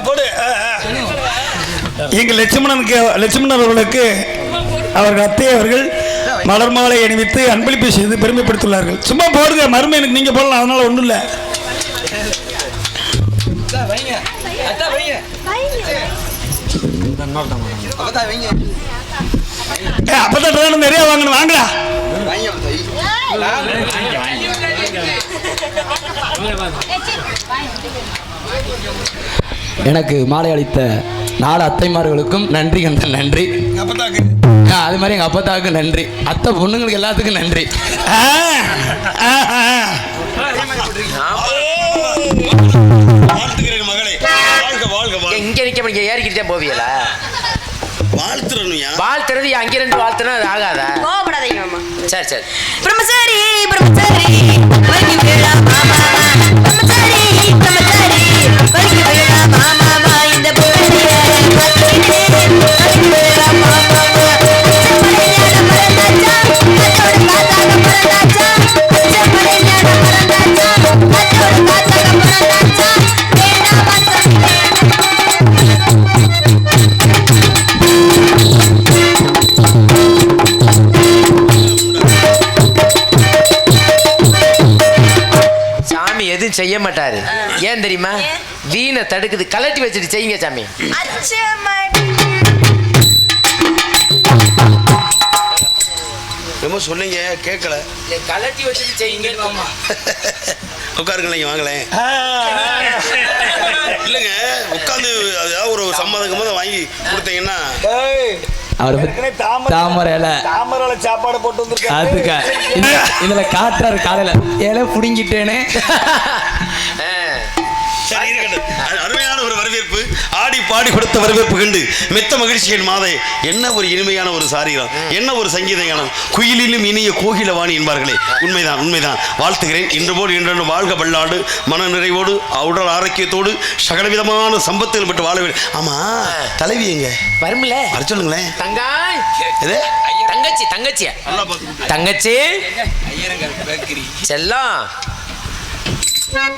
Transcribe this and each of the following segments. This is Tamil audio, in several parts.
போடு. எங்கள் லட்சுமணன் அவர்களுக்கு அவர்கள் அத்தை அவர்கள் மலர் மாலை அணிவித்து அன்பளிப்பு செய்து பெருமைப்படுத்தியுள்ளார்கள். சும்மா போடுங்க, மருமை எனக்கு நீங்க போடலாம், அதனால ஒன்றும் இல்லை. அப்பதான் நிறைய வாங்கணும், வாங்கடா. எனக்கு மாலை அளித்த 4 அத்தைமார்களுக்கும் நன்றி, நன்றி. அது மாதிரி எங்க அப்பத்தாவுக்கு நன்றி, அத்தை பொண்ணுங்களுக்கு எல்லாத்துக்கும் நன்றி. இங்க நிக்க ஏறிக்கிட்டே போவியலா? வாழ்த்துறது அங்கிருந்து வாழ்த்துனா அது ஆகாதா? சரி சரி. பிரம்மச்சாரி பிரம்மச்சாரி வலிக்கு வேளா மாமா, பிரம்மச்சாரி பிரம்மச்சாரி வலிக்கு வேளா மாமா, இந்த புள்ளைய பார்த்துக்கிட்டே வலிக்கு வேளா மாமா, பச்சை மலைஞான மறந்தாச்சா கத்தோட காத்தாக மறந்தாச்சா, பச்சை மலைஞான மறந்தாச்சா எதுவும் செய்ய மாட்டாரு. ஏன் தெரியுமா? வீணை தடுக்குது. கலட்டி வச்சுட்டு செய்யுங்க சாமி. ரொம்ப சொன்னீங்க கேட்கல. கலட்டி வச்சுட்டு செய்யுங்க. உட்காருங்க, வாங்கலேன். இல்லைங்க, உட்காந்து அதாவது ஒரு சம்மதம் வாங்கி கொடுத்தீங்கன்னா தாமரை சாப்பாடு போட்டு வந்துருக்க. இதுல காட்டுறாரு காலையில ஏழை புடிங்கிட்டேனே. அருமையான ஒரு வரவேற்பு, ஆடி பாடி கொடுத்த வரவேற்பு கண்டு மெத்த மகிழ்ச்சியின் மாதை. என்ன ஒரு இனிமையான ஒரு சாரீரம், என்ன ஒரு சங்கீத கானம். குயிலிலும் இனிய கோகிலவாணி என்பார்களே, உண்மைதான் உண்மைதான். வாழ்த்துகிறேன். இன்று போல் இன்று வாழ்க பல்லாண்டு, மன நிறைவோடு உடல் ஆரோக்கியத்தோடு சகலவிதமான சம்பத்துகள் பட்டு வாழ வேண்டும். ஆமா, தலைவி எங்க வரும்ல? வர சொல்லுங்களேன். தங்காய் தங்கச்சி தங்கச்சியா தங்கச்சி செல்லம். la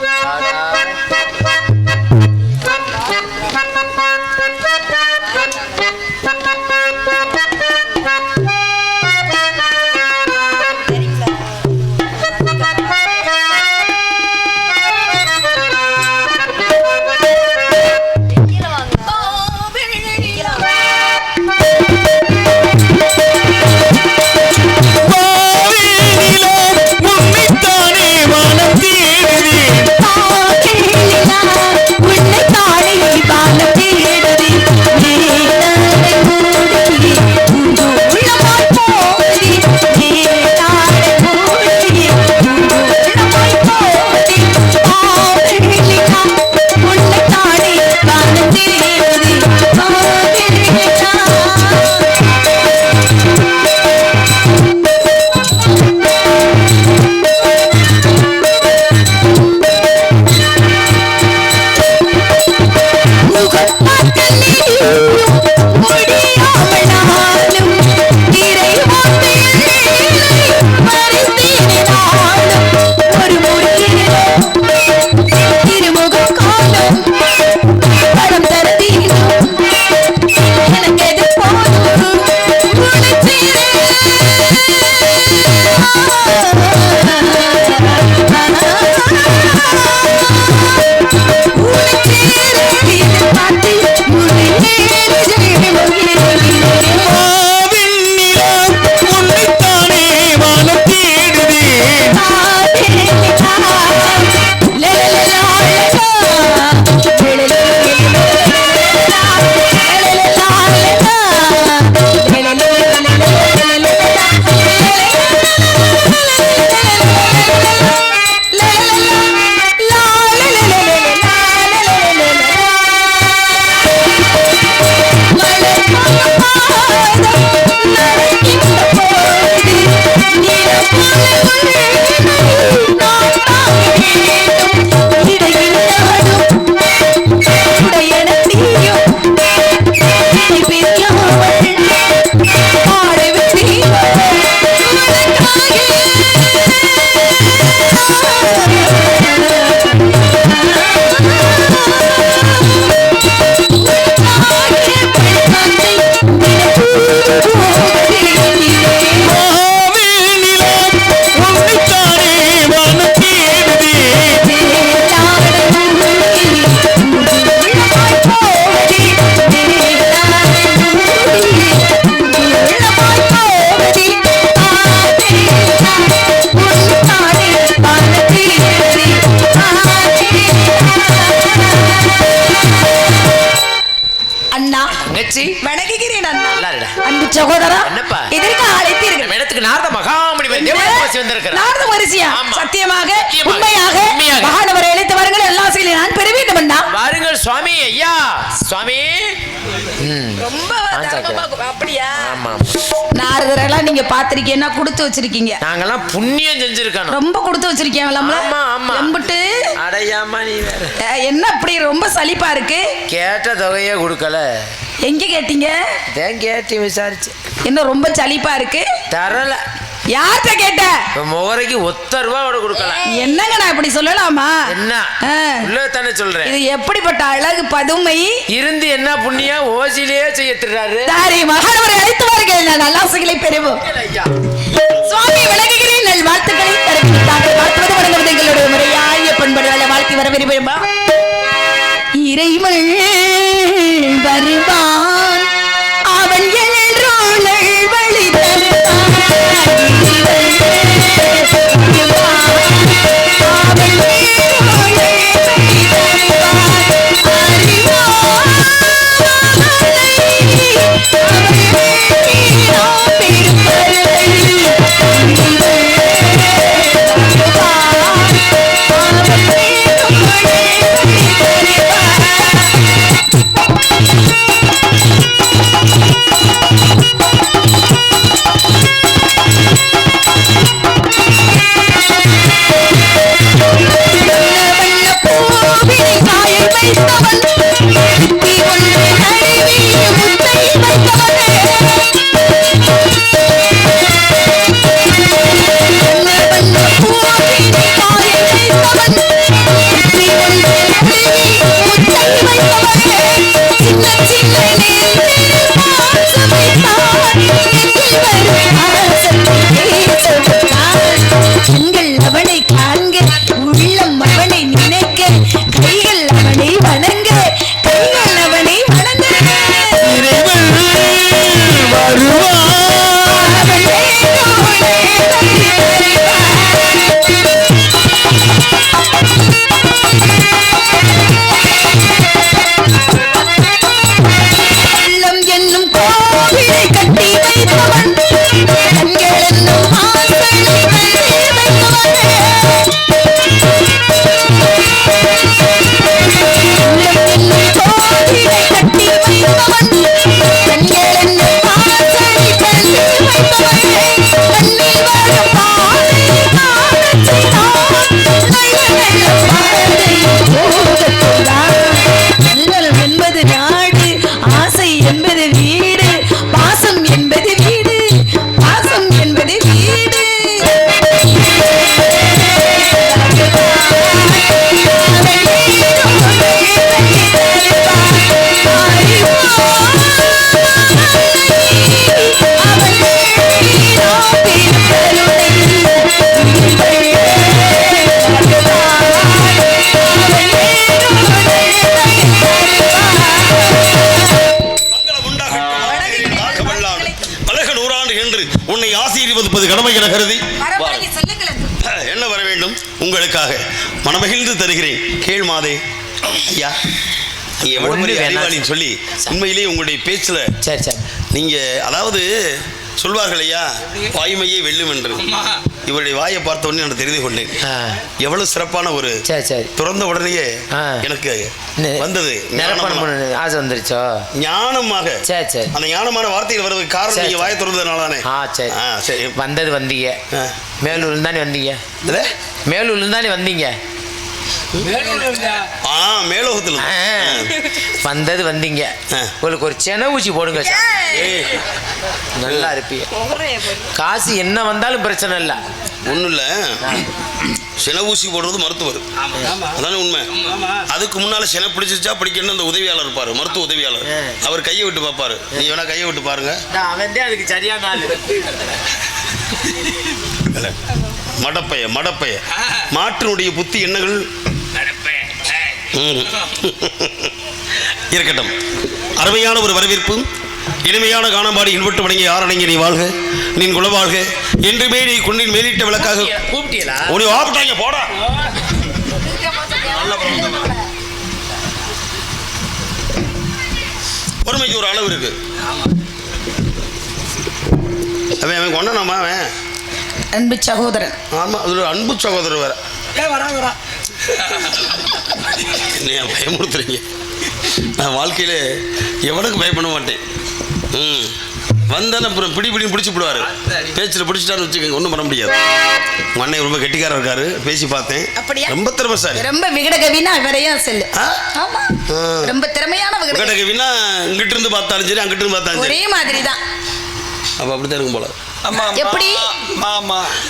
தங்கச்சி வணங்குகிறேன் அண்ணா. நல்லா இருடா. அன்பு சகோதரா, என்னப்பா? எதற்கு அழைத்தீர்கள்? நம்ம இடத்துக்கு நாரத மகாமுனிவர் தேவதாசி வந்திருக்கிறார். நாரத மகரிஷியா? ஆமா. சத்தியமாக சத்தியமாக. உண்மையாக உண்மையாக. மகானவரை அழைத்து வாருங்கள், எல்லா செயலையும் நான் பெற வேண்டும் அண்ணா. வாருங்கள் சுவாமி. ஐயா சுவாமி. ரொம்ப தர்மமா அப்படியா? ஆமா. நாரதரெல்லாம் நீங்க பாத்திருக்கீங்கன்னா கொடுத்து வச்சிருக்கீங்க. நாங்கெல்லாம் புண்ணியம் செஞ்சிருக்கோம். ரொம்ப கொடுத்து வச்சிருக்கீங்களா? ஆமா, ஆமா. எம்பிட்டு அடையாம நீ வேற. என்ன அப்படி ரொம்ப சலிப்பா இருக்கு? கேட்ட தொகையே கொடுக்கல. எங்க கேட்டீங்க? தேன் கேட்டு விசாரிச்சு என்ன ரொம்ப சலிப்பா இருக்கு? தரல. யார்கிட்ட கேட்ட? இப்ப முகரைக்கு ₹1 கூட கொடுக்கல. என்னங்க நான் இப்படி சொல்லலாமா? என்ன உள்ளதானே சொல்றேன். இது எப்படிப்பட்ட அழகு பதுமை இருந்து என்ன புண்ணியம் ஓசிலேயே செய்ய திர்றாரு. தாரி மகானவரை அழைத்து வாருங்கள், நான் நல்லாசைகளை பெறுவோம். ஐயா சுவாமி விளங்குகிறேன், நல் வாழ்த்துக்களை தரப்பித்தார்கள். வாழ்த்துவது வணங்குவது எங்களுடைய முறையாய பண்படுகளை வாழ்த்தி வர விரும்புகிறோமா? இறைவன் வருவான், அவன் எழுந்தருள் வழி தருவான். அவனை காண்க, உள்ளம் அவனை நினைக்க, கைகள் அவனை வணங்க, கைகள் அவனை வணங்க. உள்ளம் என்னும் கோவிலை கட்டி வைத்தவன், கண்கள் என்னும் ஆசனை என்பது நாடு, ஆசை என்பது வீடு, பாசம் என்பது வீடு, பாசம் என்பது வீடு. உன்னை ஆசீர்வதிப்பது கடமை என கருதி என்ன வர வேண்டும் உங்களுக்காக மனமகிழ்ந்து தருகிறேன். கேள் மாதே. ஐயா நீங்க எவ்வளவு பெரிய அறிவாளின்னு சொல்லி உண்மையிலேயே உங்களுடைய பேச்சுல சரி சரி நீங்க அதாவது சொல்வார்கள் ஐயா, வாய்மையே வெல்லும் என்று. இவருடைய வாயை பார்த்த உடனே நான் தெரிந்து கொண்டேன் எவ்வளவு சிறப்பான ஒரு. சரி சரி துறந்த உடனேயே எனக்கு வந்தது ஆசை வந்துருச்சோ ஞானமாக. சரி சரி அந்த ஞானமான வார்த்தைகள் வருவதற்கு காரணம் நீங்க வாயை திறந்ததுனால தானே. சரி சரி வந்தது வந்தீங்க. மேலூர்ல தானே வந்தீங்க. மேலூர்ல தானே வந்தீங்க. மேலோகத்துல வந்தது வந்தீங்க. உங்களுக்கு ஒரு சென ஊசி போடுங்க, நல்லா இருப்பீங்க. காசு என்ன வந்தாலும் பிரச்சனை இல்லை. ஒன்றும் இல்லை, சென ஊசி போடுறது மருத்துவர், அதானே உண்மை. அதுக்கு முன்னால சென பிடிச்சிச்சா பிடிக்கணும் அந்த உதவியாளர் இருப்பாரு, மருத்துவ உதவியாளர். அவர் கையை விட்டு பார்ப்பாரு. நீ வேணா கையை விட்டு பாருங்க. அவன் தான் அதுக்கு சரியான ஆளு. மடப்பைய மடப்பைய மாற்றினுடைய புத்தி எண்ணங்கள் இருக்கட்டும். அருமையான ஒரு வரவேற்பு, இனிமையான காணபாடி இன்பட்டு வணங்கி யாரடங்கி நீ வாழ்க, நீ குலவாழ்க என்றுமே நீ குன்றின் மேலிட்ட விளக்காக கூப்பிட்டீங்களா? உன்னை வாப்பிட்டாங்க போடா. பொறுமைக்கு ஒரு அளவு இருக்கு. அவன் கொண்டானாமா அவன் அன்பு சகோதரன். ஆமா, அதுல அன்பு சகோதரர் வேற. என்னையா பயமுறுத்துறீங்க? நான் வாழ்க்கையில எவனுக்கு பயப்பட மாட்டேன். வந்தானே அப்புறம் பிடின்னு பிடிச்சி விடுவாரு. பேச்சில் பிடிச்சிட்டான்னு வச்சுக்கோங்க, ஒன்றும் பண்ண முடியாது. உங்க அண்ணன் ரொம்ப கெட்டிக்காரர் இருக்காரு, பேசி பார்த்தேன். அப்படியா? ரொம்ப திறமைசாலி. ரொம்ப விகடகவினா இவரையா செல்லு. ஆமா, ரொம்ப திறமையான விகடகவினா. இங்கிட்டு இருந்து பார்த்தாலும் சரி, அங்கிட்டு இருந்து பார்த்தாலும் ஒரே மாதிரி தான். அப்ப அப்படித்தான் இருக்கும் போல. எப்படி?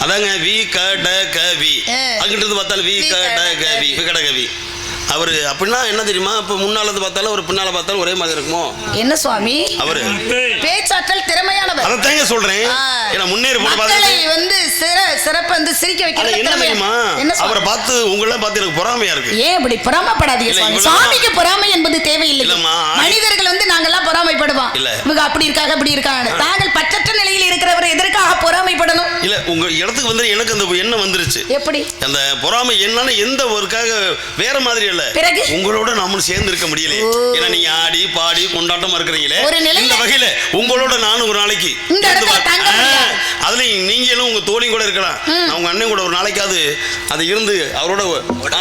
அதாங்க வி க ட க வி. அங்கிட்டு இருந்து பார்த்தாலும் வி க ட க வி, விகடகவி. அவரு அப்படின்னா என்ன தெரியுமா? இப்ப முன்னால இருந்து பார்த்தாலும் ஒரு பின்னால பார்த்தாலும் ஒரே மாதிரி இருக்குமோ? என்ன சுவாமி அவரு பேச்சாற்றல் திறமையானவர். அதைத்தாங்க சொல்றேன். ஏன்னா முன்னேறி மக்களை வந்து சிறப்பு வந்து சிரிக்க வைக்கிறது என்ன தெரியுமா? அவரை பார்த்து உங்களை பார்த்து எனக்கு பொறாமையா இருக்கு. ஏன் இப்படி பொறாமப்படாதீங்க சுவாமி. சுவாமிக்கு பொறாமை என்பது தேவையில்லை. மனிதர்கள் வந்து நாங்கெல்லாம் பொறாமைப்படுவோம். இவங்க அப்படி இருக்காங்க இப்படி இருக்காங்க. தாங்கள் பற்றற்ற நிலையில் இருக்கிறவர் எதற்காக பொறாமைப்படணும்? இல்ல, உங்க இடத்துக்கு வந்து எனக்கு அந்த எண்ணம் வந்துருச்சு. எப்படி அந்த பொறாமை என்னன்னு எந்த ஒருக்காக வேற மாதிரி இல்ல, உங்களோட நாமும் சேர்ந்து இருக்க முடியல. ஏன்னா நீங்க ஆடி பாடி கொண்டாட்டமா இருக்கிறீங்களே, இந்த வகையில உங்களோட நானும் ஒரு நாளைக்கு அதுலயும் நீங்களும் உங்க தோழியும் கூட இருக்கலாம். அவங்க அண்ணன் கூட ஒரு நாளைக்காவது அது இருந்து அவரோட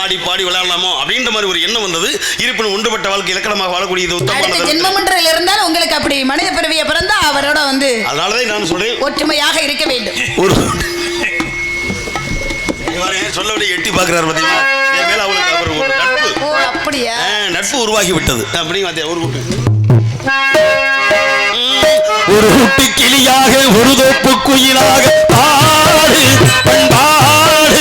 ஆடி பாடி விளையாடலாமோ அப்படின்ற மாதிரி ஒரு எண்ணம் வந்தது. இருப்பினும் ஒன்றுபட்ட வாழ்க்கை இலக்கணமாக வாழக்கூடியது உத்தமமானது. ஜென்மமன்றத்தில் இருந்தால் உங்களுக்கு அப்படி மனித பிறவியை பிறந்தா அவரோட வந்து அதனாலதான் நான் சொல்றேன் ஒற்றுமையாக இருக்க வேண்டும். ஒரு சொல்லவில்லை எட்டி பாக்குறாரு பாத்தீங்களா? என் மேல அவளுக்கு அவர் ஒரு நட்பு. அப்படியா? நட்பு உருவாகி விட்டது. அப்படி ஒரு குட்டி கிளியாக ஒரு தோப்பு குயிலாக பாடு பாடு